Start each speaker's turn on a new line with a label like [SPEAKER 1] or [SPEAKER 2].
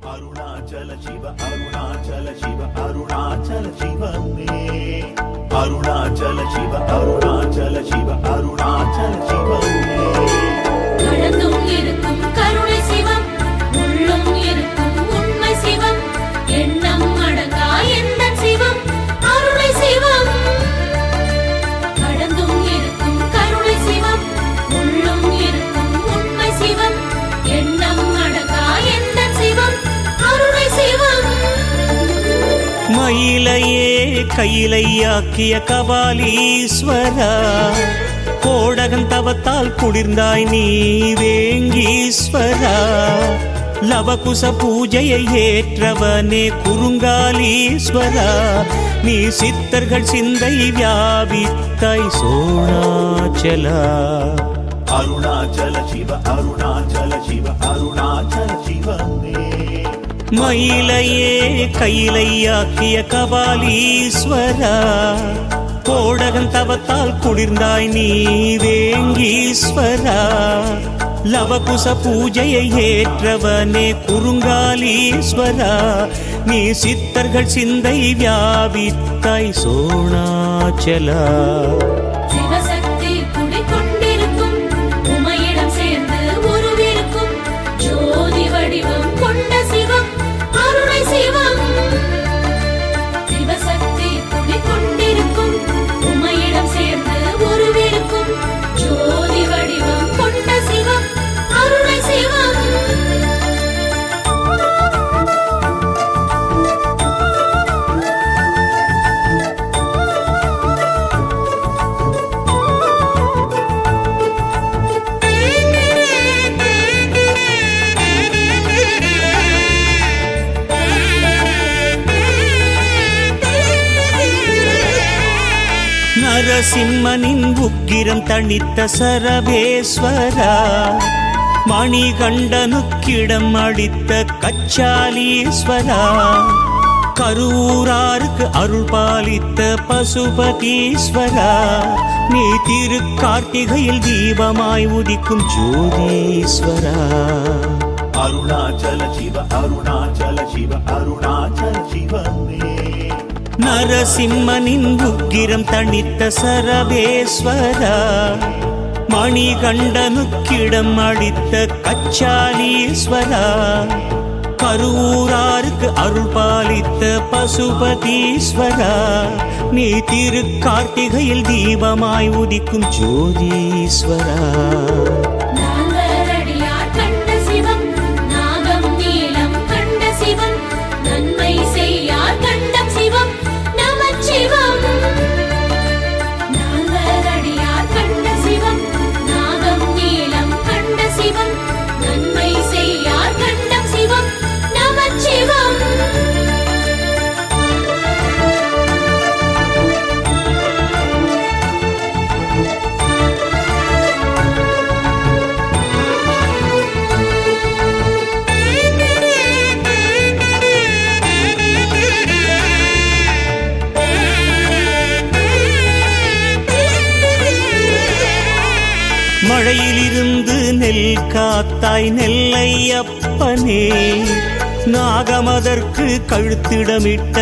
[SPEAKER 1] அருணாச்சல சிவ அருணாச்சல சிவ அருணாச்சல சிவமே அருணாச்சல சிவ அருணாச்சல சிவ அருணாச்சல சிவமே
[SPEAKER 2] கடந்தும் இருக்கும் கருணை சிவம் உள்ளும் இருக்கும் உண்மை சிவம் எண்ணம் அடங்கா எந்த சிவம் அருணை சிவம் கடந்தும் இருக்கும் கருணை சிவம் உள்ளும் இருக்கும் உண்மை சிவம் எண்ணம் அடங்கா எந்த சிவம் அருணை சிவம்
[SPEAKER 3] மயிலையே கையிலையாக்கிய கபாலீஸ்வரா கோடகன் தவத்தால் குளிர்ந்தாய் நீ வேங்கீஸ்வரா லவகுச பூஜையை ஏற்றவனே குறுங்காலீஸ்வரா நீ சித்தர்கள் சிந்தை வியாபித்தாய் சோணாச்சலா
[SPEAKER 1] அருணாச்சல சிவ அருணாச்சல சிவ அருணாச்சல சிவமே
[SPEAKER 3] மயிலையே கையிலையாக்கிய கபாலீஸ்வரா கோடகன் தவத்தால் குளிர்ந்தாய் நீ வேங்கீஸ்வரா லவகுச பூஜையை ஏற்றவனே குறுங்காலீஸ்வரா நீ சித்தர்கள் சிந்தை வியாபித்தாய் சோணாச்சலா
[SPEAKER 2] சிவசக்தி குடிகொண்டிருக்கும் உமையிடம் சேர்ந்து உருவிருக்கும் ஜோதி வடிவம் கொண்ட சிவம் அருணை சிவம் சிவசக்தி குடிகொண்டிருக்கும் உமையிடம் சேர்ந்து உருவிருக்கும் ஜோதி வடிவம் கொண்ட சிவம் அருணை சிவம்
[SPEAKER 3] நரசிம்மனின் உக்கிரம் தணித்த சரபேஸ்வரா மணிகண்டனுக்கிடம் அளித்த கச்சாலீஸ்வரா கரூராருக்கு அருள் பாலித்த பசுபதீஸ்வரா நீ திருக்கார்த்திகையில் தீபமாய் உதிக்கும் ஜோதீஸ்வரா
[SPEAKER 1] அருணாச்சல சிவ அருணாச்சல சிவ அருணாச்சல சிவமே
[SPEAKER 3] நரசிம்மனின் உக்கிரம் தணித்த சரபேஸ்வரா மணிகண்டனுக்கிடம் அளித்த கச்சாலீஸ்வரா கரூராருக்கு அருள் பாலித்த பசுபதீஸ்வரா நீ திருக்கார்த்திகையில் தீபமாய் உதிக்கும் ஜோதீஸ்வரா
[SPEAKER 2] நால்வரடியார் கண்ட சிவம் நாகம் நீலம் கண்ட சிவம் நன்மை செய்யார் கண்டம் சிவம் நமச்சிவம் நால்வரடியார் கண்ட சிவம் நாகம் நீலம் கண்ட சிவம் நன்மை செய்யார் கண்டம் சிவம் நமச்சிவம்
[SPEAKER 3] மழையிலிருந்து நெல் காத்தாய் நெல்லையப்பனே நாகமதற்கு கழுத்திடமிட்ட